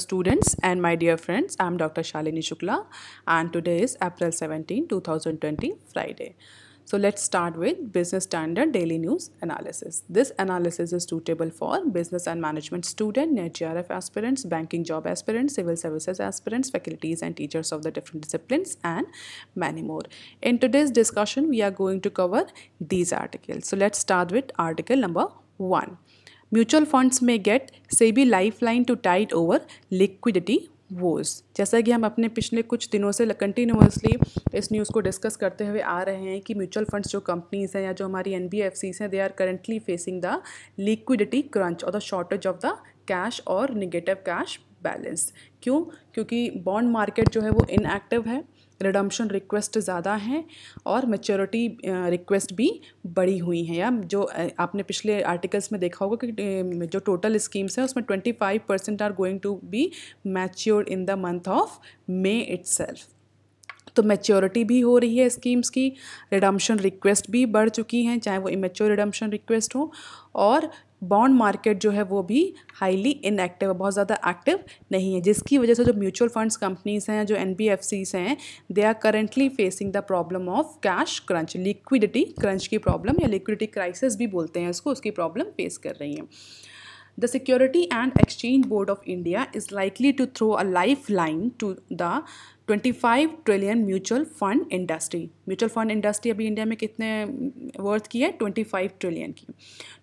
students and my dear friends, I am Dr. Shalini Shukla and today is April 17, 2020, Friday. So let's start with Business Standard Daily News Analysis. This analysis is suitable for business and management student, NET JRF aspirants, banking job aspirants, civil services aspirants, faculties and teachers of the different disciplines and many more. In today's discussion, we are going to cover these articles. So let's start with article number 1. Mutual funds may get SEBI lifeline to tide over liquidity woes. जैसा कि हम अपने पिछले कुछ दिनों से continuously इस news को डिस्कस करते हुए आ रहे हैं कि म्यूचुअल फंड्स जो कंपनीज हैं या जो हमारी NBFCs हैं, they are currently facing the liquidity crunch और the shortage of the cash और निगेटिव कैश बैलेंस. क्यों? क्योंकि बॉन्ड मार्केट जो है वो इनएक्टिव है, रिडम्पशन रिक्वेस्ट ज़्यादा हैं और मैच्योरिटी रिक्वेस्ट भी बढ़ी हुई हैं. या जो आपने पिछले आर्टिकल्स में देखा होगा कि जो टोटल स्कीम्स हैं उसमें 25% are going to be matured in the month of May itself. तो मैच्योरिटी भी हो रही है स्कीम्स की, रिडम्पशन रिक्वेस्ट भी बढ़ चुकी हैं, चाहे वो इमेच्योर रिडम्पशन रिक्वेस्ट हो, और बॉन्ड मार्केट जो है वो भी हाईली इनएक्टिव, बहुत ज़्यादा एक्टिव नहीं है, जिसकी वजह से जो म्यूचुअल फंड्स कंपनीज हैं, जो NBFCs हैं, they are currently facing the problem of cash crunch, liquidity crunch की प्रॉब्लम या लिक्विडिटी क्राइसिस भी बोलते हैं इसको, उसकी प्रॉब्लम फेस कर रही हैं. The Security and Exchange Board of India is likely to throw a lifeline to the 25 trillion mutual fund industry. Mutual fund industry अभी इंडिया में कितने वर्थ की है? 25 ट्रिलियन की.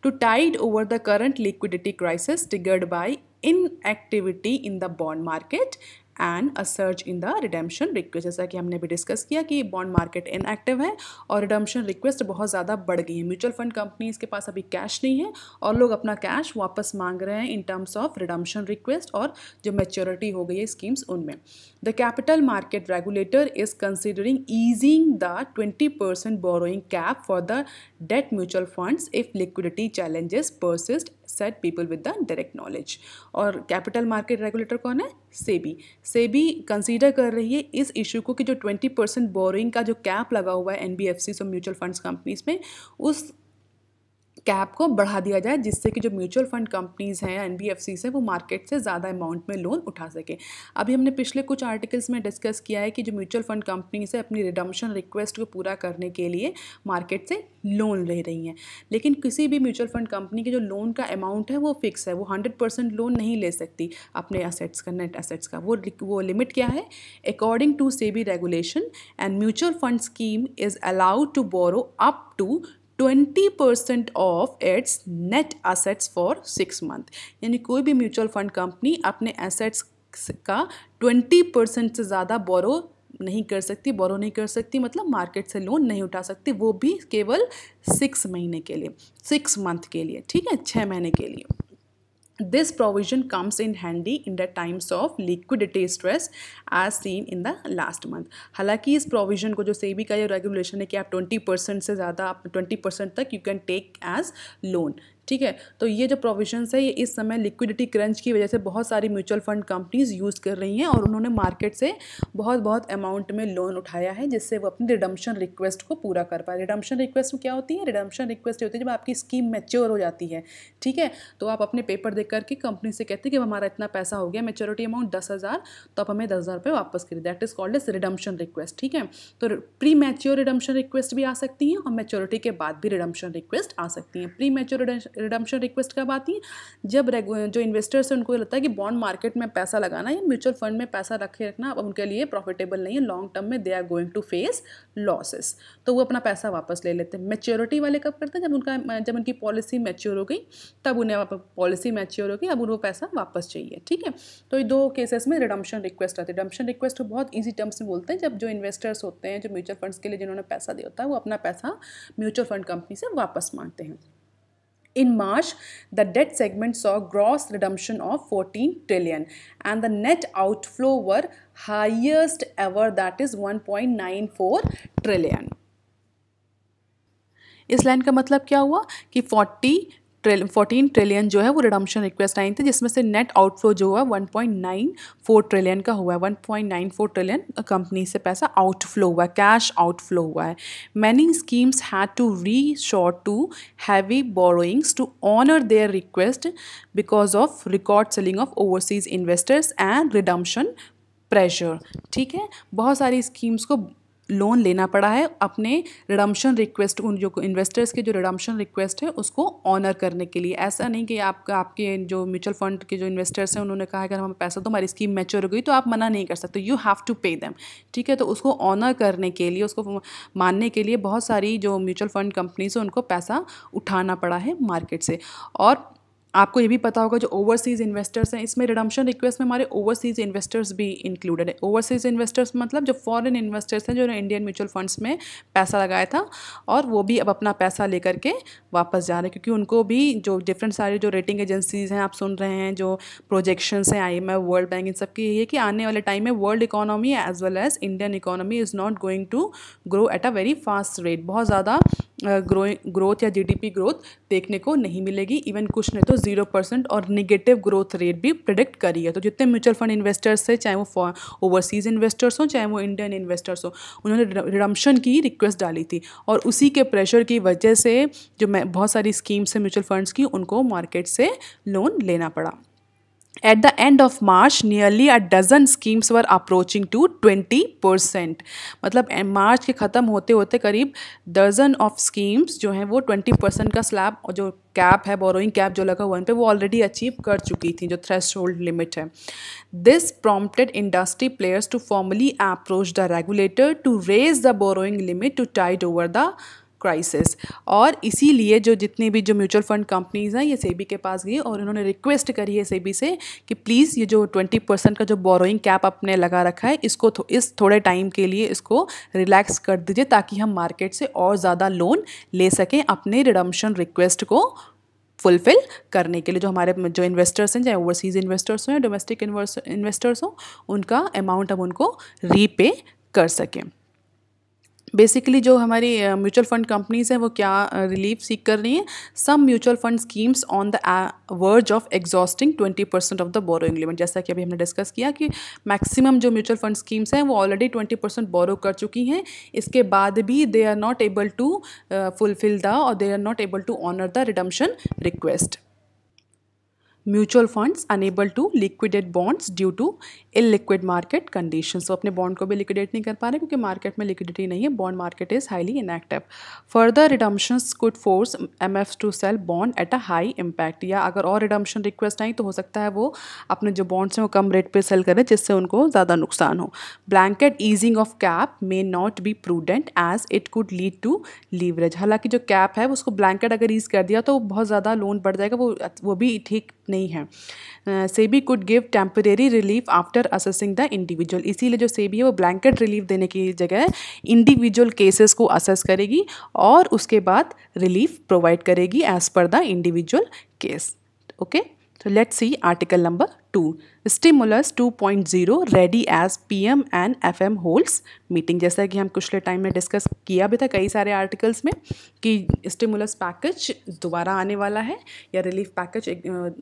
To tide over the current liquidity crisis triggered by inactivity in the bond market and a search in the redemption request. जैसा कि हमने भी डिस्कस किया कि बॉन्ड मार्केट इनएक्टिव है और रिडेम्पशन रिक्वेस्ट बहुत ज़्यादा बढ़ गई है. म्यूचुअल फंड कंपनीज के पास अभी कैश नहीं है और लोग अपना कैश वापस मांग रहे हैं in terms of redemption request और जो मैच्योरिटी हो गई है स्कीम्स उनमें. The capital market regulator is considering easing the 20% borrowing cap for the debt mutual funds if liquidity challenges persist, set people with the direct knowledge. और capital market regulator कौन है? SEBI. SEBI consider कर रही है इस इशू को कि जो 20% बोरोइंग का जो कैप लगा हुआ है NBFCs और म्यूचुअल फंड्स कंपनीज में, उस कैप को बढ़ा दिया जाए जिससे कि जो म्यूचुअल फंड कंपनीज हैं या NBFCs हैं वो मार्केट से ज़्यादा अमाउंट में लोन उठा सके. अभी हमने पिछले कुछ आर्टिकल्स में डिस्कस किया है कि जो म्यूचुअल फंड कंपनीज है अपनी रिडम्पशन रिक्वेस्ट को पूरा करने के लिए मार्केट से लोन ले रही हैं, लेकिन किसी भी म्यूचुअल फंड कंपनी के जो लोन का अमाउंट है वो फिक्स है, वो 100% लोन नहीं ले सकती अपने एसेट्स का, नेट एसेट्स का. वो लिमिट क्या है? According to SEBI regulation and mutual fund scheme is allowed to borrow up to 20% of its net assets for 6 month. यानी कोई भी म्यूचुअल फंड कंपनी अपने एसेट्स का 20% से ज़्यादा बोरो नहीं कर सकती, मतलब मार्केट से लोन नहीं उठा सकती, वो भी केवल 6 महीने के लिए, 6 मंथ के लिए, ठीक है, 6 महीने के लिए. This provision comes in handy in the times of liquidity stress as seen in the last month. हालांकि इस प्रोविजन को, जो सेबी का ये रेगुलेशन है कि आप 20% से ज़्यादा, आप 20% तक you can take as loan, ठीक है, तो ये जो प्रोविजंस है ये इस समय लिक्विडिटी क्रंच की वजह से बहुत सारी म्यूचुअल फंड कंपनीज यूज़ कर रही हैं और उन्होंने मार्केट से बहुत अमाउंट में लोन उठाया है जिससे वो अपनी रिडम्पशन रिक्वेस्ट को पूरा कर पाए. रिडम्पशन रिक्वेस्ट क्या होती है? रिडम्पशन रिक्वेस्ट होती है जब आपकी स्कीम मैच्योर हो जाती है, ठीक है, तो आप अपने पेपर देख करके कंपनी से कहते हैं कि हमारा इतना पैसा हो गया, मैच्योरिटी अमाउंट 10,000, तो आप हमें 10,000 रुपये वापस करिए. That is called as redemption request, ठीक है. तो प्री मैच्योर रिडम्पशन रिक्वेस्ट भी आ सकती हैं और मैच्योरिटी के बाद भी रिडम्पशन रिक्वेस्ट आ सकती हैं. प्री मैच्योर रिडम्पशन रिक्वेस्ट कब आती है? जब जो इन्वेस्टर्स हैं उनको लगता है कि बॉन्ड मार्केट में पैसा लगाना या म्यूचुअल फंड में पैसा रखे रखना अब उनके लिए प्रॉफिटेबल नहीं है, लॉन्ग टर्म में they are going to face losses, तो वो अपना पैसा वापस ले लेते हैं. मैच्योरिटी वाले कब करते हैं? जब उनकी पॉलिसी मैच्योर हो गई, तब उन्हें पॉलिसी मैच्योर हो गई, अब उनको पैसा वापस चाहिए, ठीक है. तो ये 2 केसेस में रिडम्पशन रिक्वेस्ट आती है. रिडम्पशन रिक्वेस्ट को बहुत ईजी टर्म्स में बोलते हैं जब जो इन्वेस्टर्स होते हैं, जो म्यूचुअल फंड्स के लिए जिन्होंने पैसा दिया होता है, वो अपना पैसा म्यूचुअल फंड कंपनी से वापस मांगते हैं. In March, the debt segment saw gross redemption of 14 trillion and the net outflow were highest ever, that is 1.94 trillion. इस लाइन का मतलब क्या हुआ कि 40 14 ट्रिलियन जो है वो रिडम्पशन रिक्वेस्ट आई थी, जिसमें से नेट आउटफ्लो जो हुआ 1.94 ट्रिलियन का हुआ है। 1.94 ट्रिलियन कंपनी से पैसा आउटफ्लो हुआ है, कैश आउटफ्लो हुआ है। Many schemes had to resort to heavy borrowings to honor their request because of record selling of overseas investors and redemption pressure। ठीक है, बहुत सारी स्कीम्स को लोन लेना पड़ा है अपने रिडम्पशन रिक्वेस्ट, उन जो इन्वेस्टर्स के जो रिडम्पशन रिक्वेस्ट है उसको ऑनर करने के लिए। ऐसा नहीं कि आपके जो म्यूचुअल फंड के जो इन्वेस्टर्स हैं उन्होंने कहा अगर हमें पैसा तो हमारी स्कीम मैच्योर हो गई तो आप मना नहीं कर सकते, you have to pay them. ठीक है, तो उसको ऑनर करने के लिए, उसको मानने के लिए बहुत सारी जो म्यूचुअल फंड कंपनीज है उनको पैसा उठाना पड़ा है मार्केट से। और आपको ये भी पता होगा जो ओवरसीज़ इन्वेस्टर्स हैं, इसमें रिडम्पशन रिक्वेस्ट में हमारे ओवरसीज़ इन्वेस्टर्स भी इंक्लूडेड है। ओवरसीज़ इन्वेस्टर्स मतलब जो फॉरेन इन्वेस्टर्स हैं जो इंडियन म्यूचुअल फंड्स में पैसा लगाया था और वो भी अब अपना पैसा लेकर के वापस जा रहे हैं, क्योंकि उनको भी जो डिफरेंट सारी जो रेटिंग एजेंसीज़ हैं, आप सुन रहे हैं जो प्रोजेक्शंस हैं IMF, वर्ल्ड बैंक, इन सब की ये है कि आने वाले टाइम में world economy as well as Indian economy is not going to grow at a very fast rate. बहुत ज़्यादा ग्रोथ या GDP ग्रोथ देखने को नहीं मिलेगी, इवन कुछ नहीं तो 0% और निगेटिव ग्रोथ रेट भी प्रिडिक्ट करी है। तो जितने म्यूचुअल फंड इन्वेस्टर्स हैं, चाहे वो ओवरसीज़ इन्वेस्टर्स हों चाहे वो इंडियन इन्वेस्टर्स हों, उन्होंने रिडम्पशन की रिक्वेस्ट डाली थी और उसी के प्रेशर की वजह से जो बहुत सारी स्कीम्स हैं म्यूचुअल फंड्स की, उनको मार्केट से लोन लेना पड़ा। At the end of March, nearly a dozen schemes were approaching to 20%। मतलब मार्च के ख़त्म होते होते करीब दर्जन ऑफ स्कीम्स जो हैं वो 20% का स्लैब और जो कैप है, बोरोइंग कैप जो लगा हुआ है उन पे, वो ऑलरेडी अचीव कर चुकी थी, जो थ्रेशोल्ड लिमिट है। This prompted industry players to formally approach the regulator to raise the borrowing limit to tide over the crisis. और इसीलिए जो जितनी भी जो म्यूचुअल फंड कंपनीज़ हैं ये सेबी के पास गई और उन्होंने रिक्वेस्ट करी है सेबी से कि प्लीज़ ये जो 20% का जो बोरोइंग कैप आपने लगा रखा है इसको इस थोड़े टाइम के लिए इसको रिलैक्स कर दीजिए, ताकि हम मार्केट से और ज़्यादा लोन ले सकें अपने रिडम्पशन रिक्वेस्ट को फुलफ़िल करने के लिए। जो हमारे जो इन्वेस्टर्स हैं, चाहे ओवरसीज़ इन्वेस्टर्स हों या डोमेस्टिक इन्वेस्टर्स हों, उनका अमाउंट हम उनको रीपे कर सकें। बेसिकली जो हमारी म्यूचुअल फंड कंपनीज़ हैं वो क्या रिलीफ सीख कर रही हैं। Some mutual fund schemes on the verge of exhausting 20% of the borrowing limit. जैसा कि अभी हमने डिस्कस किया कि मैक्सिमम जो म्यूचुअल फंड स्कीम्स हैं वो ऑलरेडी 20% बोरो कर चुकी हैं, इसके बाद भी they are not able to fulfil the और they are not able to honour the redemption request. Mutual funds unable to liquidate bonds due to illiquid market conditions. तो अपने बॉन्ड को भी लिक्विडेट नहीं कर पा रहे क्योंकि मार्केट में लिक्विडिटी नहीं है, bond market is highly inactive. Further redemptions could force MFs to sell bond at a high impact. या अगर और रिडम्पशन रिक्वेस्ट आई तो हो सकता है वो अपने जो बॉन्ड्स हैं वो कम रेट पे सेल करें, जिससे उनको ज़्यादा नुकसान हो। Blanket easing of cap may not be prudent as it could lead to leverage. हालांकि जो कैप है उसको ब्लैंकेट अगर ईज कर दिया तो बहुत ज़्यादा लोन बढ़ जाएगा, वो भी ठीक नहीं है। SEBI could give temporary relief after assessing the individual. इसीलिए जो सेबी है वो ब्लैंकेट रिलीफ देने की जगह इंडिविजुअल केसेस को असेस करेगी और उसके बाद रिलीफ प्रोवाइड करेगी as per the individual case. Okay, so let's see article number 2, stimulus 2.0 ready as PM and FM holds meeting. जैसा कि हम पिछले टाइम में डिस्कस किया भी था कई सारे आर्टिकल्स में कि स्टिमुलस पैकेज दोबारा आने वाला है या रिलीफ पैकेज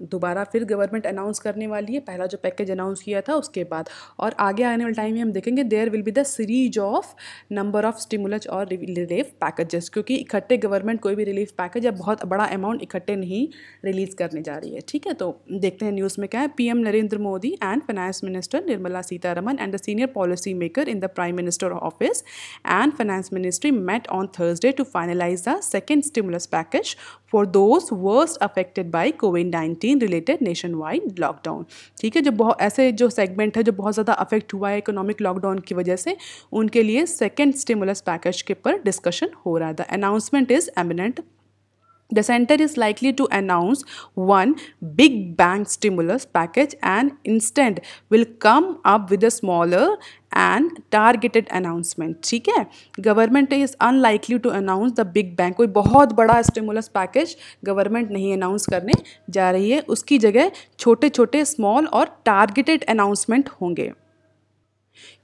दोबारा फिर गवर्नमेंट अनाउंस करने वाली है, पहला जो पैकेज अनाउंस किया था उसके बाद। और आगे आने वाले टाइम में हम देखेंगे there will be the series of number of stimulus और रिलीफ पैकेजेस, क्योंकि इकट्ठे गवर्नमेंट कोई भी रिलीफ पैकेज या बहुत बड़ा अमाउंट इकट्ठे नहीं रिलीज़ करने जा रही है। ठीक है, तो देखते हैं न्यूज़ में क्या है। PM Narendra Modi and finance minister Nirmala Sitharaman and the senior policy maker in the prime minister office and finance ministry met on Thursday to finalize the second stimulus package for those worst affected by COVID-19 related nationwide lockdown। ठीक है, जो बहुत ऐसे जो segment है जो बहुत ज़्यादा अफेक्ट हुआ है इकोनॉमिक लॉकडाउन की वजह से, उनके लिए सेकेंड स्टिमुलस पैकेज के पर डिस्कशन हो रहा है। The announcement is eminent. The center is likely to announce one big bang stimulus package and instead will come up with a smaller and targeted announcement। ठीक है, government is unlikely to announce the big bang. कोई बहुत बड़ा stimulus package government नहीं announce करने जा रही है, उसकी जगह छोटे छोटे स्मॉल और टारगेटेड अनाउंसमेंट होंगे।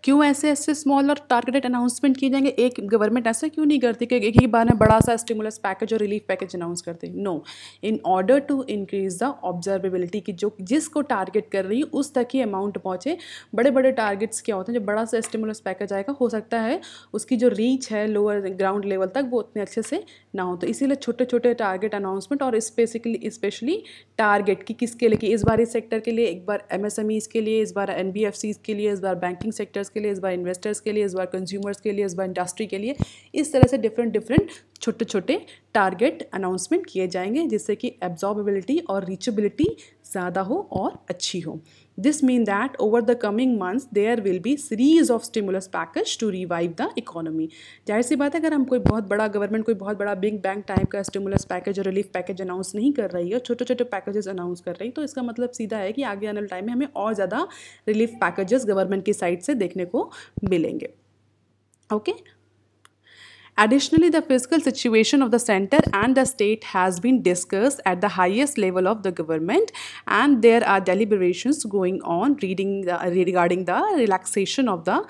क्यों ऐसे ऐसे स्मॉल और टारगेटेड अनाउंसमेंट किए जाएंगे? एक गवर्नमेंट ऐसा क्यों नहीं करती कि एक ही बार में बड़ा सा स्टिमुलस पैकेज और रिलीफ पैकेज अनाउंस करते? No, in order to increase the observability की जो जिसको टारगेट कर रही है उस तक ही अमाउंट पहुँचे। बड़े बड़े टारगेट्स क्या होते हैं, जब बड़ा सा स्टिमुलस पैकेज आएगा हो सकता है उसकी जो रीच है लोअर ग्राउंड लेवल तक वो उतने अच्छे से ना हो, तो इसीलिए छोटे छोटे टारगेट अनाउंसमेंट और स्पेशली टारगेट की किसके लिए, कि इस बार इस सेक्टर के लिए, एक बार एमएसएमईज के लिए, इस बार एनबीएफसीज के लिए, इस बार बैंकिंग सेक्टर्स के लिए, इस बार इन्वेस्टर्स के लिए, इस बार कंज्यूमर्स के लिए, इस बार इंडस्ट्री के लिए, इस तरह से डिफरेंट छोटे छोटे टारगेट अनाउंसमेंट किए जाएंगे जिससे कि एब्जॉर्बेबिलिटी और रीचेबिलिटी ज़्यादा हो और अच्छी हो। This mean that over the coming months there will be series of stimulus package to revive the economy. जाहिर सी बात है, अगर हम कोई बहुत बड़ा गवर्नमेंट कोई बहुत बड़ा बिग बैंग टाइप का स्टिमुलस पैकेज और रिलीफ पैकेज अनाउंस नहीं कर रही है, छोटे छोटे पैकेजेस अनाउंस कर रही है, तो इसका मतलब सीधा है कि आगे आने वाले टाइम में हमें और ज़्यादा रिलीफ पैकेजेस गवर्नमेंट की साइड से देखने को मिलेंगे। Okay. Additionally, the fiscal situation of the center and the state has been discussed at the highest level of the government, and there are deliberations going on regarding the relaxation of the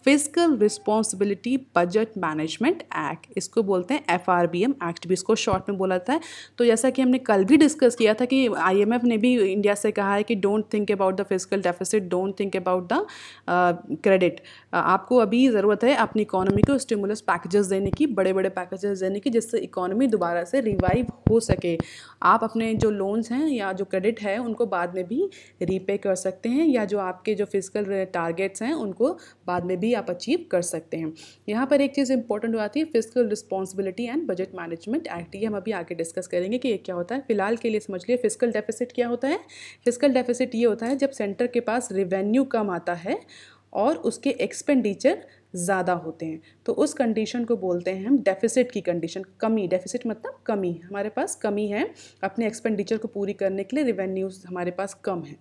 physical responsibility budget management act, इसको बोलते हैं FRBM act भी इसको short में बोला जाता है। तो जैसा कि हमने कल भी डिस्कस किया था कि IMF ने भी इंडिया से कहा है कि don't think about the physical deficit, don't think about the credit. आपको अभी ज़रूरत है अपनी इकोनॉमी को स्टिमुलस पैकेजेस देने की, बड़े बड़े पैकेजेस देने की, जिससे इकोनॉमी दोबारा से रिवाइव हो सके। आप अपने जो लोन्स हैं या जो क्रेडिट है उनको बाद में भी रीपे कर सकते हैं, या जो आपके जो फिजिकल टारगेट्स हैं उनको बाद में भी आप अचीव कर सकते हैं। यहाँ पर एक चीज़ इंपॉर्टेंट हो आती है, physical responsibility and budget management act. ये हम अभी आगे डिस्कस करेंगे कि ये क्या होता है। फिलहाल के लिए समझ लिए फिजिकल डेफिसिट क्या होता है। फिजिकल डेफिसिट ये होता है जब सेंटर के पास रेवेन्यू कम आता है और उसके एक्सपेंडिचर ज़्यादा होते हैं, तो उस कंडीशन को बोलते हैं हम डेफिसिट की कंडीशन। कमी, डेफिसिट मतलब कमी, हमारे पास कमी है अपने एक्सपेंडिचर को पूरी करने के लिए, रेवेन्यूज हमारे पास कम है।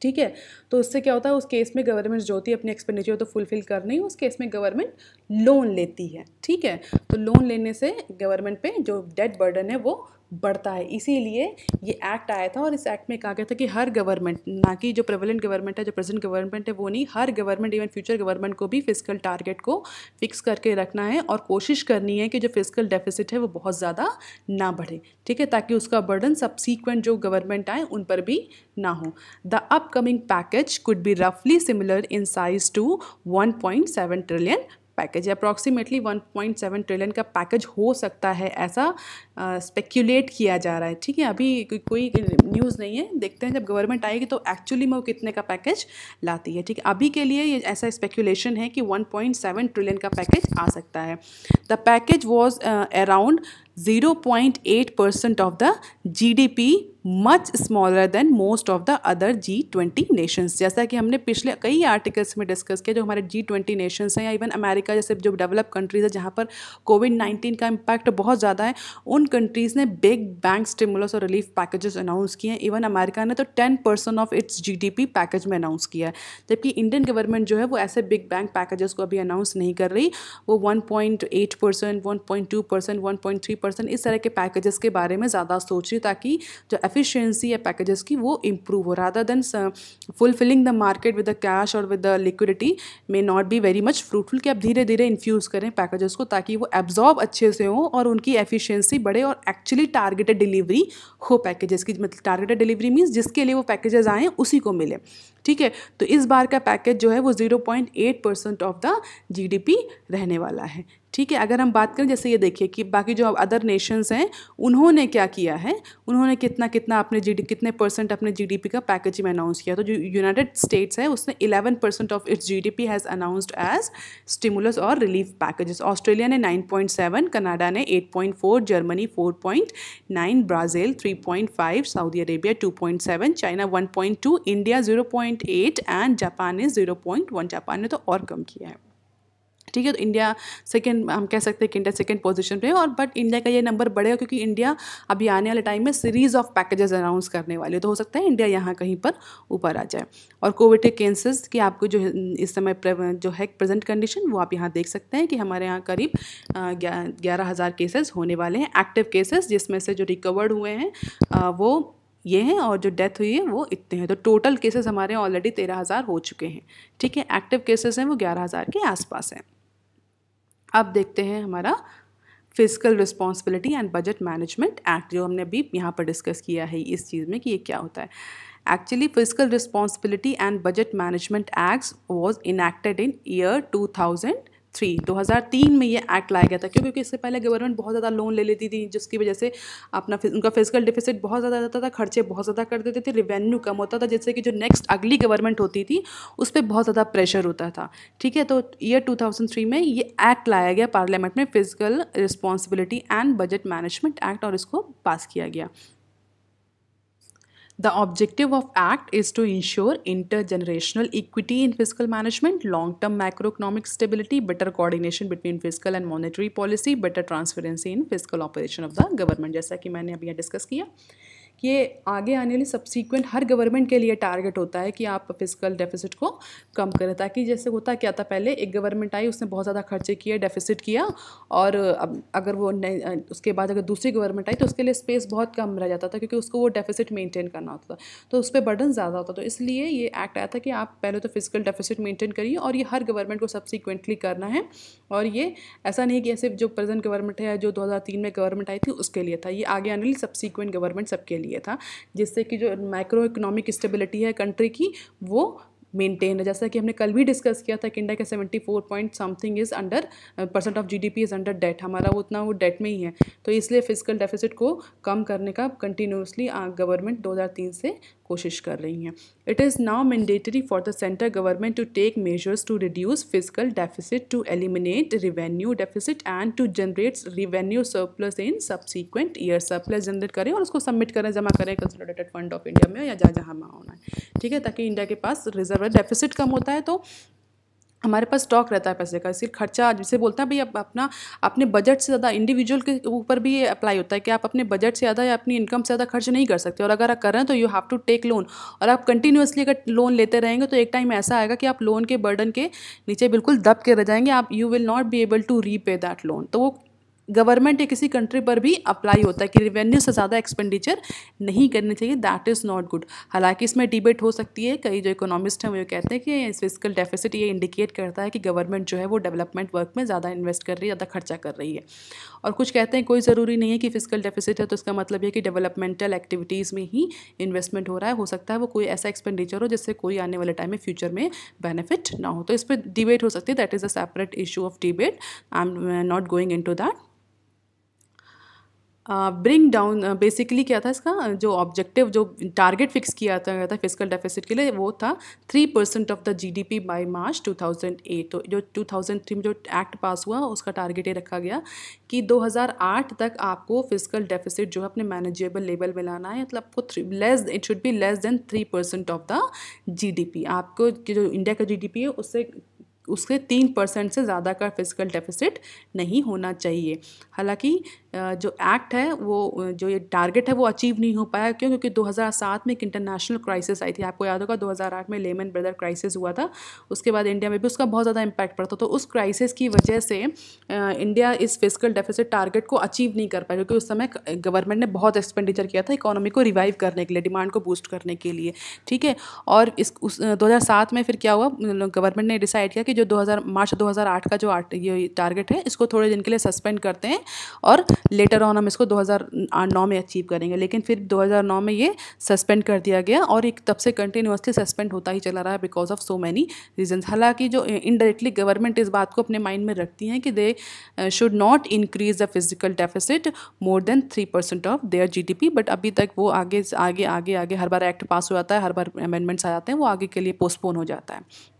ठीक है, तो उससे क्या होता है, उस केस में गवर्नमेंट जो होती है अपने एक्सपेंडिचर तो फुलफिल कर नहीं, उस केस में गवर्नमेंट लोन लेती है। ठीक है, तो लोन लेने से गवर्नमेंट पे जो डेट बर्डन है वो बढ़ता है, इसीलिए ये एक्ट आया था। और इस एक्ट में कहा गया था कि हर गवर्नमेंट, ना कि जो प्रेवलेंट गवर्नमेंट है, जो प्रेजेंट गवर्नमेंट है वो नहीं, हर गवर्नमेंट इवन फ्यूचर गवर्नमेंट को भी फिजिकल टारगेट को फिक्स करके रखना है और कोशिश करनी है कि जो फिजिकल डेफिसिट है वो बहुत ज़्यादा ना बढ़े। ठीक है, ताकि उसका बर्डन सब्सीक्वेंट जो गवर्नमेंट आए उन पर भी ना हो। The upcoming package could be रफली similar in size to 1.7 trillion package. Approximately 1.7 trillion का पैकेज हो सकता है, ऐसा स्पेक्यूलेट किया जा रहा है। ठीक है, अभी कोई न्यूज़ नहीं है, देखते हैं जब गवर्नमेंट आएगी तो एक्चुअली में वो कितने का पैकेज लाती है। ठीक है, अभी के लिए ये ऐसा स्पेक्यूलेशन है कि 1.7 ट्रिलियन का पैकेज आ सकता है। The package was around 0.8% of the GDP, much smaller than most of the other G20 Nations. जैसा कि हमने पिछले कई आर्टिकल्स में डिस्कस किया, जो हमारे G20 नेशंस हैं या इवन अमेरिका जैसे जो डेवलप कंट्रीज़ है जहाँ पर कोविड-19 का इम्पैक्ट बहुत ज़्यादा है, उन कंट्रीज़ ने बिग बैंक स्टिमुलस और रिलीफ पैकेजेस अनाउंस किए हैं। इवन अमेरिका ने तो 10% ऑफ इट्स GDP पैकेज में अनाउंस किया है, जबकि इंडियन गवर्नमेंट जो है वो ऐसे बिग बैंक पैकेजेस को अभी अनाउंस नहीं कर रही। वो 1.8%, 1.2%, 1.3% इस तरह के पैकेजेस के बारे में ज़्यादा सोच रही, ताकि जो एफिशिएंसी है पैकेजेस की वो इम्प्रूव हो, rather than fulfilling the market with the cash और with the liquidity may not be very much fruitful. कि आप धीरे धीरे इन्फ्यूज़ करें पैकेजेस को ताकि वो एब्जॉर्ब अच्छे से हो और उनकी एफिशिएंसी बढ़े और एक्चुअली टारगेटेड डिलीवरी हो पैकेजेस की। मतलब टारगेटेड डिलीवरी मीन्स जिसके लिए वो पैकेजेस आए उसी को मिले। ठीक है, तो इस बार का पैकेज जो है वो 0.8% ऑफ द GDP रहने वाला है। ठीक है, अगर हम बात करें जैसे ये देखिए कि बाकी जो अदर नेशंस हैं उन्होंने क्या किया है, उन्होंने कितना कितना अपने कितने परसेंट अपने GDP का पैकेज में अनाउंस किया। तो जो यूनाइटेड स्टेट्स है उसने 11% of its GDP has announced as stimulus और रिलीफ पैकेजेस। ऑस्ट्रेलिया ने 9.7, कनाडा ने 8.4, Germany 4.9, Brazil 3.5, Saudi Arabia 2.7, China 1.2, India 0.8 and Japan ने 0.1। जापान ने तो और कम किया है। ठीक है, तो इंडिया सेकंड, हम कह सकते हैं कि इंडिया सेकंड पोजीशन पे है, और बट इंडिया का ये नंबर बढ़ेगा क्योंकि इंडिया अभी आने वाले टाइम में सीरीज़ ऑफ पैकेजेस अनाउंस करने वाली है, तो हो सकता है इंडिया यहाँ कहीं पर ऊपर आ जाए। और कोविड के केसेस की आपको जो इस समय जो है प्रेजेंट कंडीशन वो आप यहाँ देख सकते हैं कि हमारे यहाँ करीब 11,000 केसेस होने वाले हैं एक्टिव केसेस, जिसमें से जो रिकवर्ड हुए हैं वो ये हैं और जो डेथ हुई है वो इतने हैं। तो टोटल केसेस हमारे ऑलरेडी 13,000 हो चुके हैं, ठीक है। एक्टिव केसेस हैं वो 11,000 के आसपास हैं। अब देखते हैं हमारा physical responsibility and budget management act, जो हमने अभी यहाँ पर डिस्कस किया है इस चीज़ में कि ये क्या होता है। Actually physical responsibility and budget management act was enacted in year 2003 में ये एक्ट लाया गया था। क्योंकि इससे पहले गवर्नमेंट बहुत ज़्यादा लोन ले लेती थी, जिसकी वजह से अपना उनका फिजिकल डिफिसिट बहुत ज़्यादा रहता था, खर्चे बहुत ज़्यादा कर देते थे, रेवेन्यू कम होता था, जिससे कि जो नेक्स्ट अगली गवर्नमेंट होती थी उस पर बहुत ज़्यादा प्रेशर होता था, ठीक है। तो ईयर 2003 में ये एक्ट लाया गया पार्लियामेंट में, physical responsibility and budget management act, और इसको पास किया गया। The objective of ACT is to ensure intergenerational equity in fiscal management, long-term macroeconomic stability, better coordination between fiscal and monetary policy, better transparency in fiscal operation of the government। जैसा कि मैंने अभी यहाँ discuss किया कि ये आगे आने वाली सब्सीक्वेंट हर गवर्नमेंट के लिए टारगेट होता है कि आप फिजिकल डेफिसिट को कम करें, ताकि जैसे होता क्या था, पहले एक गवर्नमेंट आई, उसने बहुत ज़्यादा खर्चे किए, डेफिसिट किया, और अब अगर वो उसके बाद अगर दूसरी गवर्नमेंट आई तो उसके लिए स्पेस बहुत कम रह जाता था, क्योंकि उसको वो डेफिसिट मेंटेन करना होता था, तो उस पर बर्डन ज़्यादा होता। तो इसलिए ये एक्ट आया था कि आप पहले तो फिजिकल डेफिसिट मेंटेन करिए, और ये हर गवर्नमेंट को सब्सीक्वेंटली करना है। और ये ऐसा नहीं कि ऐसे जो प्रेजेंट गवर्नमेंट है, जो 2003 में गवर्नमेंट आई थी उसके लिए था, ये आगे आने वाली सब्सीक्वेंट गवर्नमेंट सबके लिए था, जिससे कि जो मैक्रो इकोनॉमिक स्टेबिलिटी है कंट्री की वो मेंटेन है। जैसा कि हमने कल भी डिस्कस किया था कि इंडिया का 74 point something is under % of GDP is under debt, हमारा उतना वो डेट में ही है। तो इसलिए फिजिकल डेफिसिट को कम करने का कंटिन्यूसली गवर्नमेंट 2003 से कोशिश कर रही हैं। It is now mandatory for the central government to take measures to reduce physical deficit, to eliminate revenue deficit and to generate revenue surplus in subsequent year. Surplus generate करें और उसको submit करें, जमा करें कंसोलिडेटेड फंड ऑफ इंडिया में या जहाँ जहाँ होना है, ठीक है, ताकि इंडिया के पास रिजर्व डेफिसिट कम होता है तो हमारे पास स्टॉक रहता है पैसे का। इसलिए खर्चा जिसे बोलते हैं भाई, अपना अपने बजट से ज़्यादा, इंडिविजुअल के ऊपर भी ये अप्लाई होता है कि आप अपने बजट से ज़्यादा या अपनी इनकम से ज़्यादा खर्च नहीं कर सकते, और अगर आप कर रहे हैं तो you have to take loan. और आप कंटिन्यूसली अगर लोन लेते रहेंगे तो एक टाइम ऐसा आएगा कि आप लोन के बर्डन के नीचे बिल्कुल दब के रह जाएंगे, आप you will not be able to repay that loan. तो वो गवर्नमेंट या किसी कंट्री पर भी अप्लाई होता है कि रेवेन्यू से ज़्यादा एक्सपेंडिचर नहीं करनी चाहिए, दैट इज़ नॉट गुड। हालांकि इसमें डिबेट हो सकती है, कई जो इकोनॉमिस्ट हैं वो ये कहते हैं कि फिजिकल डेफिसिट ये इंडिकेट करता है कि गवर्नमेंट जो है वो डेवलपमेंट वर्क में ज़्यादा इन्वेस्ट कर रही है, ज़्यादा खर्चा कर रही है। और कुछ कहते हैं कोई ज़रूरी नहीं है कि फिजिकल डेफिसिट है तो इसका मतलब ये कि डेवलपमेंटल एक्टिविटीज़ में ही इन्वेस्टमेंट हो रहा है। हो सकता है वो कोई ऐसा एक्सपेंडिचर हो जिससे कोई आने वाले टाइम में फ्यूचर में बेनिफिट ना हो। तो इस पर डिबेट हो सकती है, that is a separate issue of debate, I am not going into that. Bring down, basically क्या था इसका जो ऑब्जेक्टिव, जो टारगेट फिक्स किया था फिजिकल डेफिसिट के लिए, वो था 3% of the GDP by March 2008। तो जो 2003 में जो एक्ट पास हुआ उसका टारगेट ये रखा गया कि 2008 तक आपको फिजिकल डेफिसिट जो है अपने मैनेजेबल लेवल में लाना है, मतलब आपको it should be less than 3% of the GDP। आपको जो इंडिया का GDP है उसके 3% से ज़्यादा का फिजिकल डेफिसिट नहीं होना चाहिए। हालांकि जो एक्ट है वो, जो ये टारगेट है वो अचीव नहीं हो पाया। क्यों? क्योंकि 2007 में एक इंटरनेशनल क्राइसिस आई थी, आपको याद होगा 2008 में लेमन ब्रदर क्राइसिस हुआ था, उसके बाद इंडिया में भी उसका बहुत ज़्यादा इम्पैक्ट पड़ा था। तो उस क्राइसिस की वजह से इंडिया इस फिजिकल डेफिसिट टारगेट को अचीव नहीं कर पाया, क्योंकि उस समय गवर्नमेंट ने बहुत एक्सपेंडिचर किया था इकोनॉमी को रिवाइव करने के लिए, डिमांड को बूस्ट करने के लिए, ठीक है। और 2007 में फिर क्या हुआ, गवर्नमेंट ने डिसाइड किया कि जो मार्च 2008 का जो ये टारगेट है इसको थोड़े दिन के लिए सस्पेंड करते हैं और लेटर ऑन हम इसको 2009 में अचीव करेंगे। लेकिन फिर 2009 में ये सस्पेंड कर दिया गया और एक तब से कंटिन्यूसली सस्पेंड होता ही चला रहा है because of so many reasons. हालांकि जो इनडायरेक्टली गवर्नमेंट इस बात को अपने माइंड में रखती हैं कि they should not increase the physical deficit more than 3% of their GDP, but अभी तक वो आगे आगे आगे आगे हर बार एक्ट पास हो जाता है, हर बार अमेंडमेंट्स आ जाते हैं, वो आगे के लिए पोस्टपोन हो जाता है।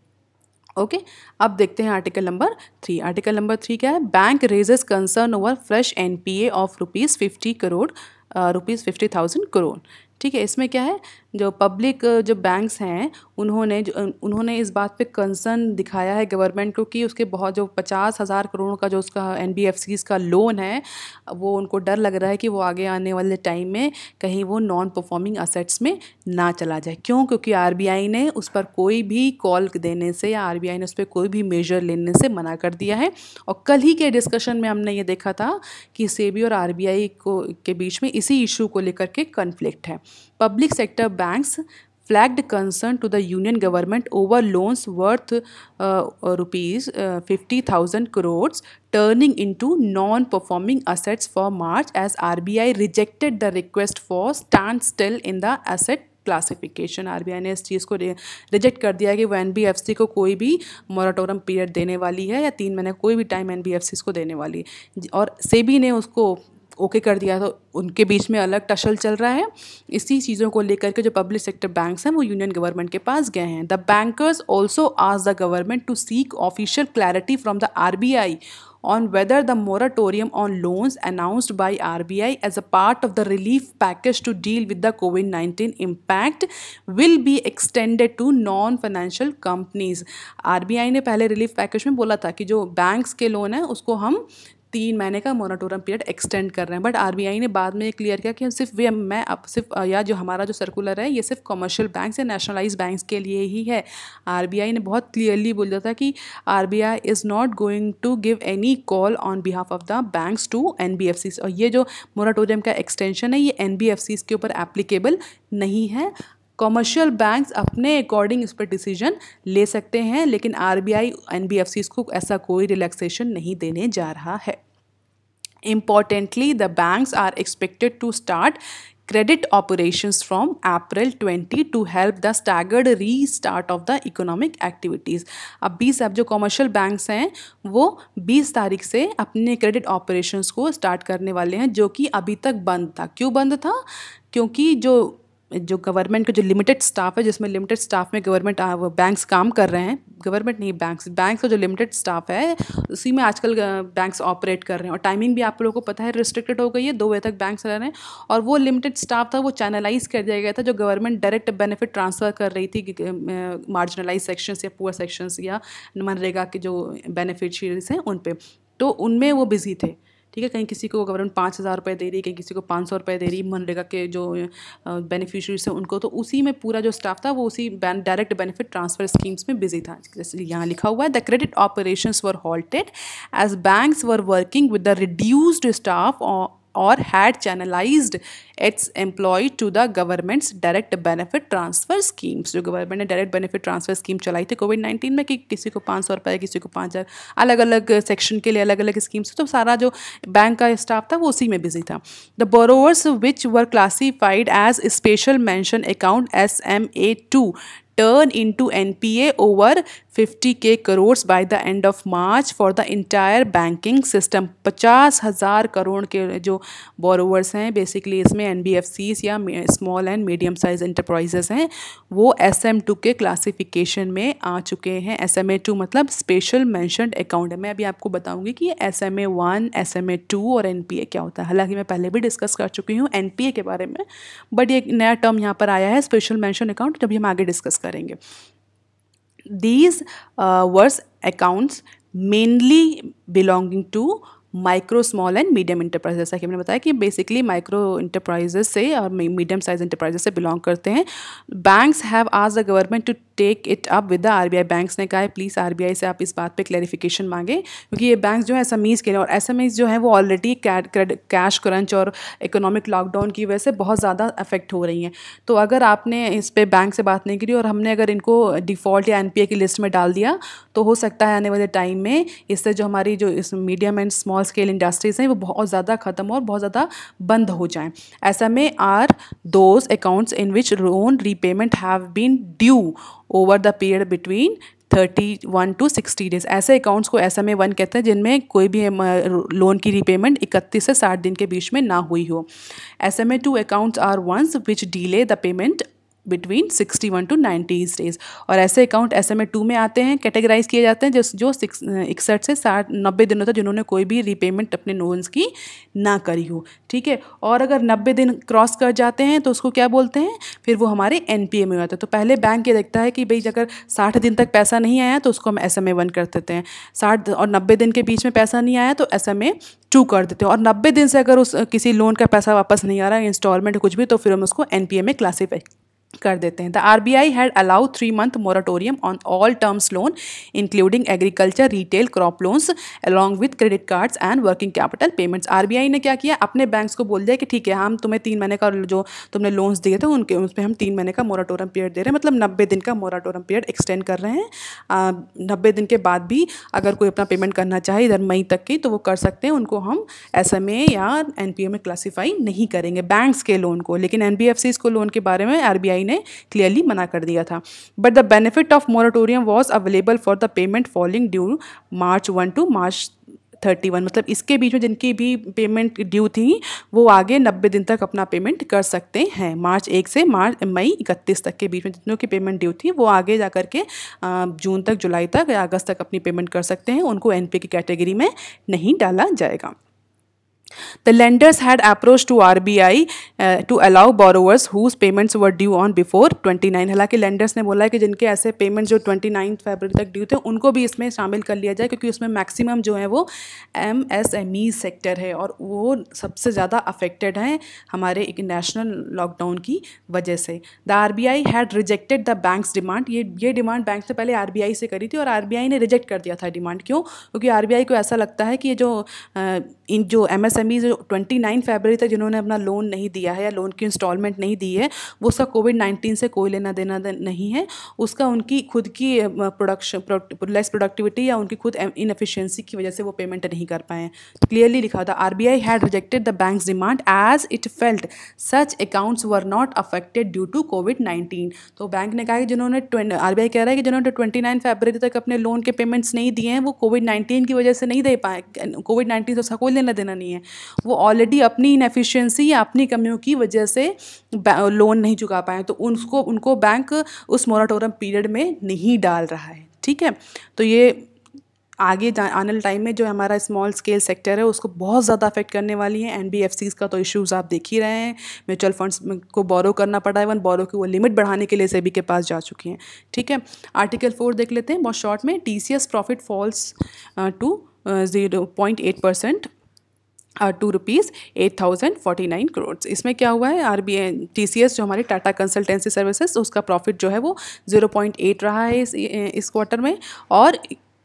ओके अब देखते हैं आर्टिकल नंबर 3। आर्टिकल नंबर 3 क्या है? Bank raises concern over fresh NPA of ₹50 crore, ₹50,000 crore. ठीक है, इसमें क्या है, जो पब्लिक जो बैंक्स हैं उन्होंने इस बात पे कंसर्न दिखाया है गवर्नमेंट को कि उसके बहुत जो 50,000 करोड़ का जो उसका NBFCs का लोन है, वो उनको डर लग रहा है कि वो आगे आने वाले टाइम में कहीं वो नॉन परफॉर्मिंग असेट्स में ना चला जाए। क्यों? क्योंकि RBI ने उस पर कोई भी कॉल देने से या RBI ने उस पर कोई भी मेजर लेने से मना कर दिया है। और कल ही के डिस्कशन में हमने ये देखा था कि SEBI और RBI के बीच में इसी इशू को लेकर के कन्फ्लिक्ट है। Public sector banks flagged concern to the union government over loans worth rupees 50,000 crores turning into non-performing assets for March as RBI rejected the request for standstill in the asset classification. RBI ने इस चीज़ को reject कर दिया कि वो NBFC को कोई भी मोराटोरियम पीरियड देने वाली है या 3 महीने कोई भी टाइम एनबीएफसी को देने वाली है, और सेबी ने उसको ओके कर दिया। तो उनके बीच में अलग टसल चल रहा है। इसी चीज़ों को लेकर के जो पब्लिक सेक्टर बैंक्स हैं वो यूनियन गवर्नमेंट के पास गए हैं। The bankers also asked the government to seek official clarity from the RBI on whether the moratorium on loans announced by RBI as a part of the relief package to deal with the COVID-19 impact will be extended to non-financial companies। RBI ने पहले relief package में बोला था कि जो banks के loan है उसको हम 3 महीने का मोराटोरियम पीरियड एक्सटेंड कर रहे हैं, बट आरबीआई ने बाद में क्लियर किया कि सिर्फ या जो हमारा जो सर्कुलर है ये सिर्फ कमर्शियल बैंक्स या नेशनलाइज बैंक्स के लिए ही है। आरबीआई ने बहुत क्लियरली बोला था कि RBI is not going to give any call on behalf of the banks to NBFCs, और ये जो मोराटोरियम का एक्सटेंशन है ये एनबीएफसीज के ऊपर एप्लीकेबल नहीं है। कमर्शियल बैंक्स अपने अकॉर्डिंग इस पर डिसीजन ले सकते हैं, लेकिन आरबीआई एनबीएफसीज को ऐसा कोई रिलैक्सेशन नहीं देने जा रहा है। Importantly, the banks are expected to start credit operations from April 20 to help the staggered restart of the economic activities। अब जो कमर्शियल बैंक्स हैं वो 20 तारीख से अपने क्रेडिट ऑपरेशंस को स्टार्ट करने वाले हैं, जो कि अभी तक बंद था। क्यों बंद था? क्योंकि जो गवर्नमेंट का जो लिमिटेड स्टाफ है, जिसमें लिमिटेड स्टाफ में गवर्नमेंट बैंक्स काम कर रहे हैं, गवर्नमेंट नहीं बैंक्स का जो लिमिटेड स्टाफ है उसी में आजकल बैंक्स ऑपरेट कर रहे हैं, और टाइमिंग भी आप लोगों को पता है रिस्ट्रिक्टेड हो गई है, 2 बजे तक बैंक्स रह रहे हैं। और वो लिमिटेड स्टाफ था वो चैनलाइज कर दिया गया था, जो गवर्नमेंट डायरेक्ट बेनिफिट ट्रांसफ़र कर रही थी मार्जिनलाइज सेक्शंस या पुअर सेक्शंस या मनरेगा के जो बेनिफिशियरीज हैं उन पे, तो उनमें वो बिजी थे। ठीक है, कहीं किसी को गवर्नमेंट 5,000 रुपये दे रही, कहीं किसी को 500 रुपये दे रही, मनरेगा के जो बेनिफिशरीज हैं उनको, तो उसी में पूरा जो स्टाफ था वो उसी डायरेक्ट बेनिफिट ट्रांसफ़र स्कीम्स में बिजी था। जैसे यहाँ लिखा हुआ है, the credit operations were halted as banks were working with the reduced staff or had channelized its employee to the government's direct benefit transfer schemes। जो गवर्नमेंट ने direct benefit transfer scheme चलाई थी कोविड-19 में कि किसी को 500 रुपये, किसी को 5,000, अलग अलग सेक्शन के लिए अलग अलग स्कीम्स, तो सारा जो बैंक का स्टाफ था वो उसी में बिजी था। The borrowers which were classified as special mention account SMA2 turn into NPA over 50K crores by the end of March for the entire banking system। 50,000 crore के जो बोरोवर्स हैं बेसिकली इसमें NBFCs या small and medium size enterprises हैं, वो SM2 के classification में आ चुके हैं। SMA2 मतलब स्पेशल मेंशन्ड अकाउंट है। मैं अभी आपको बताऊंगी कि ये SMA1, SMA2 और NPA क्या होता है। हालांकि मैं पहले भी डिस्कस कर चुकी हूँ NPA के बारे में, बट ये नया टर्म यहाँ पर आया है स्पेशल मेंशन अकाउंट, जब हम आगे डिस्कस करेंगे। These were accounts mainly belonging to micro small and medium enterprise, जैसा कि मैंने बताया कि बेसिकली माइक्रो इंटरप्राइजेस से और मीडियम साइज इंटरप्राइजेस से बिलोंग करते हैं। Banks have asked the government to take it up with the RBI. Banks ने कहा है प्लीज़ आरबीआई से आप इस बात पे क्लैरिफिकेशन मांगे, क्योंकि ये बैंक्स जो है एसएमईज़ के लिए, और एसएमईज़ जो है वो ऑलरेडी कैश क्रंच और इकोनॉमिक लॉकडाउन की वजह से बहुत ज़्यादा अफेक्ट हो रही हैं। तो अगर आपने इस पर बैंक से बात नहीं करी और हमने अगर इनको डिफ़ॉल्ट या एनपीए की लिस्ट में डाल दिया, तो हो सकता है आने वाले टाइम में इससे जो हमारी जो इस medium and small scale industries हैं वो बहुत ज़्यादा ख़त्म और बहुत ज़्यादा बंद हो जाएं। SMA are those accounts in which loan repayment have been due over the period between 31 to 60 days. ऐसे अकाउंट्स को SMA1 कहते हैं जिनमें कोई भी लोन की रीपेमेंट 31 से 60 दिन के बीच में ना हुई हो। SMA2 accounts are ones which delay the payment between 61 to 90 days. और ऐसे अकाउंट SMA2 में आते हैं, कैटेगराइज किए जाते हैं जो 61 से 90 दिनों तक जिन्होंने कोई भी रीपेमेंट अपने लोन्स की ना करी हो। ठीक है, और अगर 90 दिन क्रॉस कर जाते हैं तो उसको क्या बोलते हैं, फिर वो हमारे NPA में होता है। तो पहले बैंक ये देखता है कि भाई अगर 60 दिन तक पैसा नहीं आया तो उसको हम SMA1 कर देते हैं, 60 और 90 दिन के बीच में पैसा नहीं आया तो SMA2 कर देते हैं, और 90 दिन से अगर उस किसी लोन का पैसा वापस नहीं आ रहा है, इंस्टॉलमेंट कुछ भी, तो फिर हम उसको NPA में कर देते हैं। The RBI had allow 3 month moratorium on all terms loan including agriculture retail crop loans along with credit cards and working capital payments. RBI ने क्या किया, अपने बैंक्स को बोल दिया कि ठीक है, हम तुम्हें 3 महीने का जो तुमने लोन्स दिए थे उनके उसमें हम 3 महीने का मोराटोरियम पीरियड दे रहे हैं, मतलब 90 दिन का मोराटोरियम पीरियड एक्सटेंड कर रहे हैं। 90 दिन के बाद भी अगर कोई अपना पेमेंट करना चाहे इधर मई तक की तो वो कर सकते हैं, उनको हम SMA या NPA में क्लासीफाई नहीं करेंगे बैंक्स के लोन को। लेकिन NBFCs को लोन के बारे में RBI ने क्लियरली मना कर दिया था। But the benefit of moratorium was available for the payment following due March 1 to March 31, मतलब इसके बीच में जिनकी भी पेमेंट ड्यू थी वो आगे 90 दिन तक अपना पेमेंट कर सकते हैं। March 1 से मई 31 तक के बीच में जितनों की पेमेंट ड्यू थी वो आगे जा कर के जून तक, जुलाई तक या अगस्त तक अपनी पेमेंट कर सकते हैं, उनको NPA की कैटेगरी में नहीं डाला जाएगा। The lenders had approached to RBI to allow borrowers whose payments were due on before 29। हालांकि lenders ने बोला है कि जिनके ऐसे पेमेंट जो 29 फरवरी तक ड्यू थे उनको भी इसमें शामिल कर लिया जाए, क्योंकि उसमें मैक्सिमम जो है वो MSME सेक्टर है और वो सबसे ज़्यादा अफेक्टेड हैं हमारे एक नेशनल लॉकडाउन की वजह से। The RBI had rejected the banks demand. ये डिमांड बैंक ने पहले RBI से करी थी और RBI ने रिजेक्ट कर दिया था डिमांड। क्यों? क्योंकि RBI को ऐसा लगता है कि ये जो MSME जो 29 फरवरी तक जिन्होंने अपना लोन नहीं दिया है या लोन की इंस्टॉलमेंट नहीं दी है, वो सब कोविड-19 से कोई लेना देना नहीं है, उसका उनकी खुद की लेस प्रोडक्टिविटी या उनकी खुद इनएफिशिएंसी की वजह से वो पेमेंट नहीं कर पाए। क्लियरली लिखा था RBI had rejected the banks demand as it felt such accounts were not affected due to कोविड-19। तो बैंक ने कहा कि जिन्होंने RBI कह रहा है कि जिन्होंने 29 फरवरी तक अपने लोन के पेमेंट्स नहीं दिए हैं वो कोविड-19 की वजह से नहीं दे पाए। कोविड-19 से उसका कोई लेना देना नहीं है, वो ऑलरेडी अपनी इनएफिशिएंसी या अपनी कमियों की वजह से लोन नहीं चुका पाए, तो उनको बैंक उस मोराटोरियम पीरियड में नहीं डाल रहा है। ठीक है, तो ये आगे आने वाले टाइम में जो हमारा स्मॉल स्केल सेक्टर है उसको बहुत ज़्यादा अफेक्ट करने वाली है। NBFCs का तो इश्यूज़ आप देख ही रहे हैं, म्यूचुअल फंड्स को बोरो करना पड़ा है, बोरो की वो लिमिट बढ़ाने के लिए सेबी के पास जा चुकी हैं। ठीक है, आर्टिकल 4 देख लेते हैं बहुत शॉर्ट में। TCS profit falls to 0.8% to ₹8,049 crore. इसमें क्या हुआ है, RBI TCS जो हमारी टाटा कंसल्टेंसी सर्विसेज उसका प्रॉफिट जो है वो 0.8 रहा है इस क्वार्टर में। और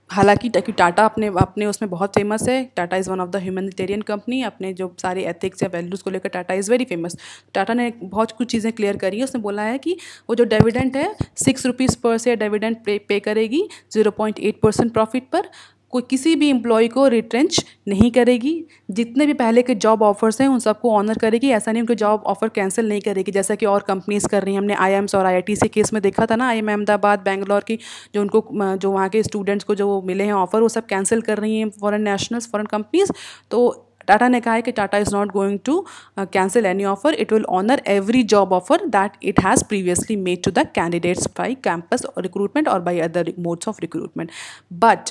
हालांकि टाटा अपने उसमें बहुत फेमस है। Tata is one of the humanitarian company, अपने जो सारे एथिक्स या वैल्यूज़ को लेकर Tata is very famous. Tata ने बहुत कुछ चीज़ें क्लियर करी है। उसने बोला है कि वो जो डिविडेंड है ₹6 पर शेयर डिविडेंड पे करेगी 0.8% प्रॉफिट पर। कोई किसी भी एम्प्लॉय को रिट्रेंच नहीं करेगी, जितने भी पहले के जॉब ऑफर्स हैं उन सबको ऑनर करेगी। ऐसा नहीं उनके जॉब ऑफर कैंसिल नहीं करेगी जैसा कि और कंपनीज कर रही हैं। हमने IIMs और IITs केस में देखा था ना, IIM अहमदाबाद बेंगलोर की जो वहाँ के स्टूडेंट्स को जो मिले हैं ऑफर वो सब कैंसिल कर रही हैं फॉरेन कंपनीज। तो टाटा ने कहा है कि Tata is not going to cancel any offer, it will honour every job offer that it has previously made to the candidates by campus recruitment और by other modes of recruitment. But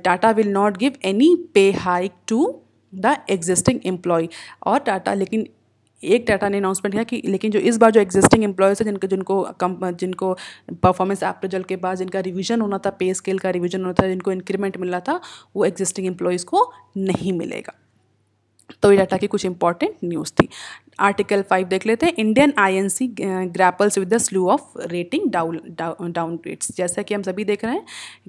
Tata will not give any pay hike to the existing employ. और टाटा ने announcement किया कि लेकिन जो इस बार जो existing employees है जिनको परफॉर्मेंस अप्रेजल के बाद जिनका रिवीजन होना था, पे स्केल का रिवीजन होना था, जिनको इंक्रीमेंट मिलना था, वो एग्जिस्टिंग एम्प्लॉयज़ को नहीं मिलेगा। तो ये डाटा की कुछ इंपॉर्टेंट न्यूज़ थी। आर्टिकल 5 देख लेते हैं। Indian INC grapples with the slew of rating down rates. जैसा कि हम सभी देख रहे हैं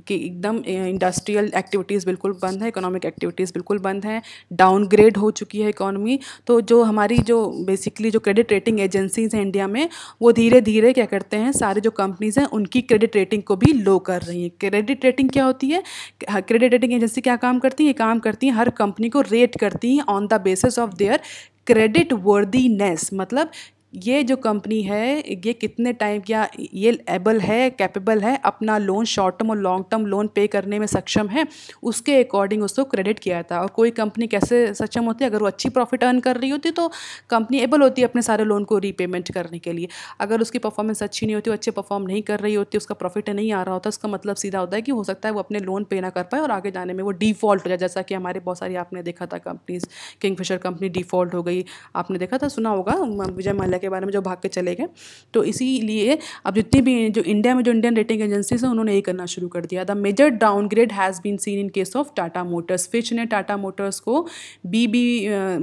कि एकदम इंडस्ट्रियल एक्टिविटीज़ बिल्कुल बंद है, इकोनॉमिक एक्टिविटीज़ बिल्कुल बंद हैं, डाउनग्रेड हो चुकी है इकोनॉमी। तो जो हमारी जो बेसिकली जो क्रेडिट रेटिंग एजेंसीज़ हैं इंडिया में, वो धीरे धीरे क्या करते हैं, सारे जो कंपनीज़ हैं उनकी क्रेडिट रेटिंग को भी लो कर रही हैं। क्रेडिट रेटिंग क्या होती है? क्रेडिट रेटिंग एजेंसी क्या काम करती है? काम करती हैं हर कंपनी को रेट करती हैं on the basis of their credit worthiness. मतलब ये जो कंपनी है ये कितने टाइम या ये एबल है, कैपेबल है, अपना लोन शॉर्ट टर्म और लॉन्ग टर्म लोन पे करने में सक्षम है, उसके अकॉर्डिंग उसको क्रेडिट किया था। और कोई कंपनी कैसे सक्षम होती है? अगर वो अच्छी प्रॉफिट अर्न कर रही होती तो कंपनी एबल होती है अपने सारे लोन को रीपेमेंट करने के लिए। अगर उसकी परफॉर्मेंस अच्छी नहीं होती, वो अच्छे परफॉर्म नहीं कर रही होती, उसका प्रॉफिट नहीं आ रहा होता, उसका मतलब सीधा होता है कि हो सकता है वो अपने लोन पे ना कर पाए और आगे जाने में वो डिफ़ॉल्ट हो जाए। जैसा कि हमारे बहुत सारी आपने देखा था कंपनीज, किंगफिशर कंपनी डिफ़ॉल्ट हो गई, आपने देखा था, सुना होगा, विजय माल्या के बारे में जो भाग के चले गए। तो इसीलिए अब जितनी भी जो इंडिया में जो इंडियन रेटिंग एजेंसीज हैं उन्होंने ये करना शुरू कर दिया। The major downgrade has been seen in case of Tata Motors. Fitch ने टाटा मोटर्स को BB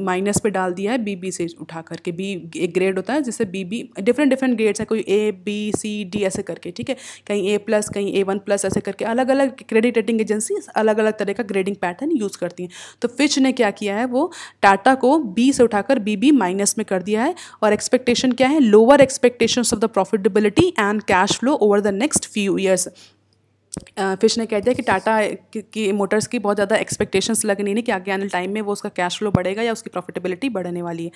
माइनस पे डाल दिया है, BB से उठा करके। बी एक ग्रेड होता है जिससे BB, डिफरेंट ग्रेड्स है, कोई A B C D ऐसे करके, ठीक है, कहीं A+, कहीं A1+, ऐसे करके अलग अलग क्रेडिट रेटिंग एजेंसी अलग अलग तरह का ग्रेडिंग पैटर्न यूज़ करती हैं। तो फिच ने क्या किया है, वो टाटा को B से उठाकर BB माइनस में कर दिया है। और एक्सपेक्टेशन क्या है, lower expectations of the profitability and cash flow over the next few years. Fish ने कह दिया कि टाटा की मोटर्स की बहुत ज़्यादा एक्सपेक्टेशंस लग नहीं कि आगे आने टाइम में वो उसका कैश फ्लो बढ़ेगा या उसकी प्रॉफिटेबिलिटी बढ़ने वाली है।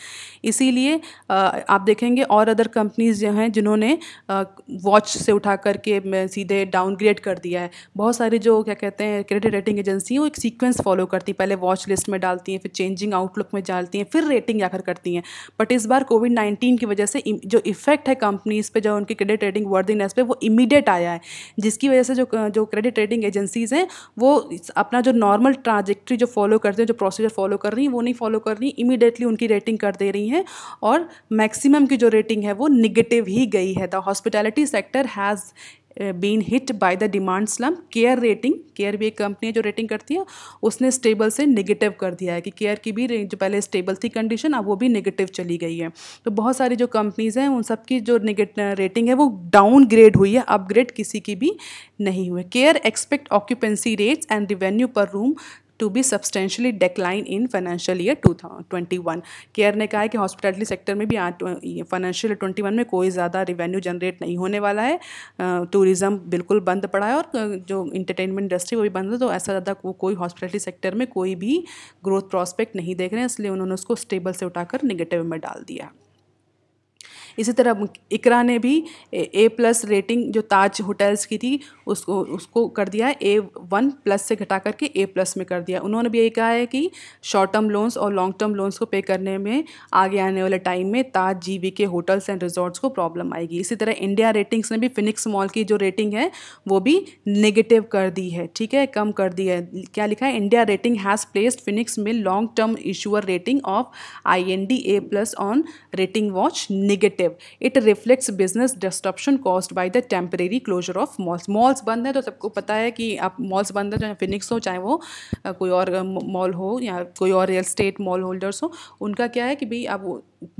इसीलिए आप देखेंगे और अदर कंपनीज जो हैं जिन्होंने वॉच से उठा करके सीधे डाउनग्रेड कर दिया है। बहुत सारी जो क्या कहते हैं क्रेडिट रेटिंग एजेंसी वो एक सीक्वेंस फॉलो करती हैं, पहले वॉच लिस्ट में डालती हैं, फिर चेंजिंग आउटलुक में डालती हैं, फिर रेटिंग आकर करती हैं। बट इस बार कोविड-19 की वजह से जो इफेक्ट है कंपनीज पे, जो उनकी क्रेडिट रेटिंग वर्दीनेस पे, वो इमीडिएट आया है, जिसकी वजह से जो क्रेडिट रेटिंग एजेंसीज हैं वो अपना जो नॉर्मल ट्रांजेक्ट्री जो फॉलो करते हैं, जो प्रोसीजर फॉलो कर रही हैं, वो नहीं फॉलो कर रही, इमीडिएटली उनकी रेटिंग कर दे रही हैं। और मैक्सिमम की जो रेटिंग है वो निगेटिव ही गई है। The hospitality sector has been hit by the demand slump. CARE भी एक कंपनी है जो रेटिंग करती है, उसने स्टेबल से नेगेटिव कर दिया है कि केयर की भी जो पहले स्टेबल थी कंडीशन, अब वो भी नेगेटिव चली गई है। तो बहुत सारी जो कंपनीज़ हैं उन सब की जो रेटिंग है वो डाउनग्रेड हुई है, अपग्रेड किसी की भी नहीं हुई। CARE expect occupancy rates and revenue per room to be substantially decline in financial year 2021। CARE ने कहा है कि हॉस्पिटैलिटी सेक्टर में भी फाइनेंशियल 21 में कोई ज़्यादा रिवेन्यू जनरेट नहीं होने वाला है। टूरिज़्म बिल्कुल बंद पड़ा है और जो इंटरटेनमेंट इंडस्ट्री वो भी बंद है, तो ऐसा ज़्यादा कोई हॉस्पिटैलिटी सेक्टर में कोई भी ग्रोथ प्रॉस्पेक्ट नहीं देख रहे हैं, इसलिए उन्होंने उसको स्टेबल से उठाकर नेगेटिव में डाल दिया। इसी तरह इकरा ने भी A+ रेटिंग जो ताज होटल्स की थी उसको कर दिया है A1+ से घटा करके A+ में कर दिया। उन्होंने भी यही कहा है कि शॉर्ट टर्म लोन्स और लॉन्ग टर्म लोन्स को पे करने में आगे आने वाले टाइम में ताज GVK होटल्स एंड रिजॉर्ट्स को प्रॉब्लम आएगी। इसी तरह इंडिया रेटिंग्स ने भी फिनिक्स मॉल की जो रेटिंग है वो भी नेगेटिव कर दी है, ठीक है, कम कर दी है। क्या लिखा है, India rating has placed Phoenix में long term issuer rating of IND A+ on rating watch negative. It reflects business disruption caused by the temporary closure of malls. Malls बंद है तो सबको पता है कि आप मॉल्स बंद है, चाहे फिनिक्स हो, चाहे वो कोई और मॉल हो या कोई और रियल स्टेट मॉल होल्डर्स हो, उनका क्या है कि भाई अब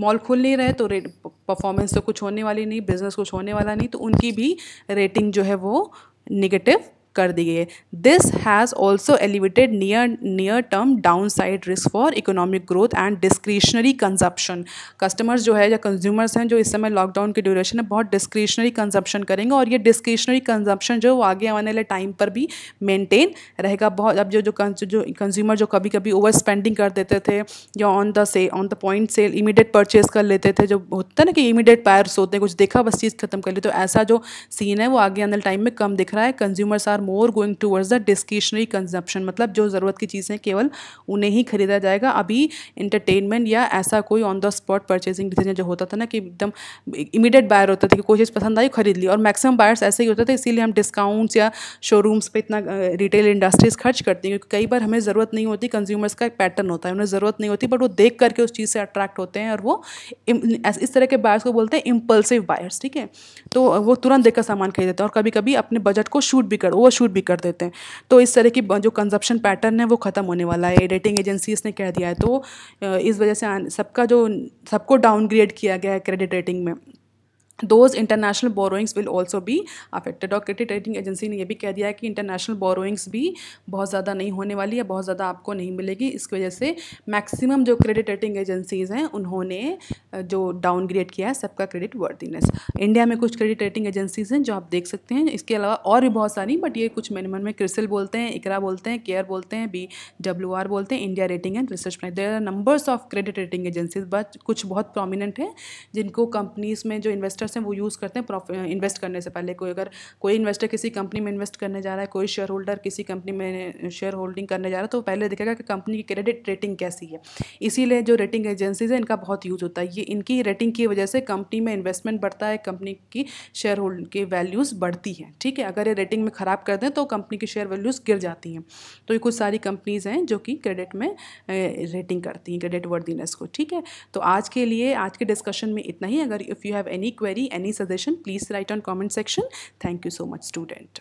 मॉल खुल नहीं रहे तो परफॉर्मेंस तो कुछ होने वाली नहीं, बिजनेस कुछ होने वाला नहीं, तो उनकी भी रेटिंग जो है वो निगेटिव कर दी गई है। This has also elevated near term down side risk for economic growth and discretionary consumption. Customers जो है या कंज्यूमर्स हैं जो इस समय लॉकडाउन के ड्यूरेशन में बहुत डिस्क्रिशनरी कंजप्शन करेंगे, और ये डिस्क्रिशनरी कंजप्शन जो आगे आने वाले टाइम पर भी मेंटेन रहेगा। बहुत अब जो कंज्यूमर जो कभी कभी ओवर स्पेंडिंग कर देते थे या on the point sale immediate purchase कर लेते थे, जो होता है ना कि इमीडिएट बायर्स होते हैं, कुछ देखा बस चीज़ खत्म कर ली, तो ऐसा जो सीन है वो आगे आने वाले टाइम में कम दिख रहा है। Consumers are more going towards the discretionary consumption, मतलब जो ज़रूरत की चीज़ें केवल उन्हें ही खरीदा जाएगा। अभी इंटरटेनमेंट या ऐसा कोई on the spot purchasing decision जो होता था ना कि एकदम इमीडिएट बायर होता था कि कोई चीज़ पसंद आई खरीद ली, और मैक्सिमम बायर्स ऐसे ही होते थे। इसीलिए हम डिस्काउंट्स या शोरूम्स पे इतना रिटेल इंडस्ट्रीज खर्च करती हैं, क्योंकि कई बार हमें ज़रूरत नहीं होती, कंज्यूमर्स का एक पैटर्न होता है, उन्हें ज़रूरत नहीं होती बट वो देख करके उस चीज़ से अट्रैक्ट होते हैं, और वो इस तरह के बायर्स को बोलते हैं इम्पल्सिव बायर्स, ठीक है। तो वो तुरंत देखकर सामान खरीद देते हैं और कभी कभी अपने बजट को ओवर शूट भी कर देते हैं। तो इस तरह की जो कंजप्शन पैटर्न है वो ख़त्म होने वाला है, रेटिंग एजेंसीज ने कह दिया है। तो इस वजह से सबको डाउनग्रेड किया गया है क्रेडिट रेटिंग में। Those international borrowings will also be affected. और क्रेडिट रेटिंग एजेंसी ने यह भी कह दिया है कि इंटरनेशनल बोरोइंग्स भी बहुत ज़्यादा नहीं होने वाली है, बहुत ज़्यादा आपको नहीं मिलेगी। इसकी वजह से मैक्सिमम जो क्रेडिट रेटिंग एजेंसीज़ हैं उन्होंने जो डाउनग्रेड किया है सबका क्रेडिट वर्दीनेस। इंडिया में कुछ क्रेडिट रेटिंग एजेंसीज़ हैं जो आप देख सकते हैं, इसके अलावा और भी बहुत सारी, बट ये कुछ मिनिमम में क्रिसिल बोलते हैं, इकरा बोलते हैं, केयर बोलते हैं, BWR बोलते हैं, India rating and research. There are numbers of credit rating agencies, but कुछ बहुत प्रोमिनेंट हैं जिनको कंपनीज़ में जो इन्वेस्टर इन्वेस्टर्स हैं वो यूज़ करते हैं इन्वेस्ट करने से पहले। कोई इन्वेस्टर किसी कंपनी में इन्वेस्ट करने जा रहा है, कोई शेयर होल्डर किसी कंपनी में शेयर होल्डिंग करने जा रहा है, तो पहले देखेगा कि कंपनी की क्रेडिट रेटिंग कैसी है। इसीलिए जो रेटिंग एजेंसीज है इनका बहुत यूज़ होता है। ये इनकी रेटिंग की वजह से कंपनी में इन्वेस्टमेंट बढ़ता है, कंपनी की शेयर होल्ड की वैल्यूज़ बढ़ती हैं। ठीक है, अगर ये रेटिंग में ख़राब कर दें तो कंपनी की शेयर वैल्यूज़ गिर जाती हैं। तो ये कुछ सारी कंपनीज़ हैं जो कि क्रेडिट में रेटिंग करती हैं, क्रेडिट वर्दीनेस को। ठीक है, तो आज के लिए आज के डिस्कशन में इतना ही। अगर if you have any query, any suggestion, please write on comment section. Thank you so much student.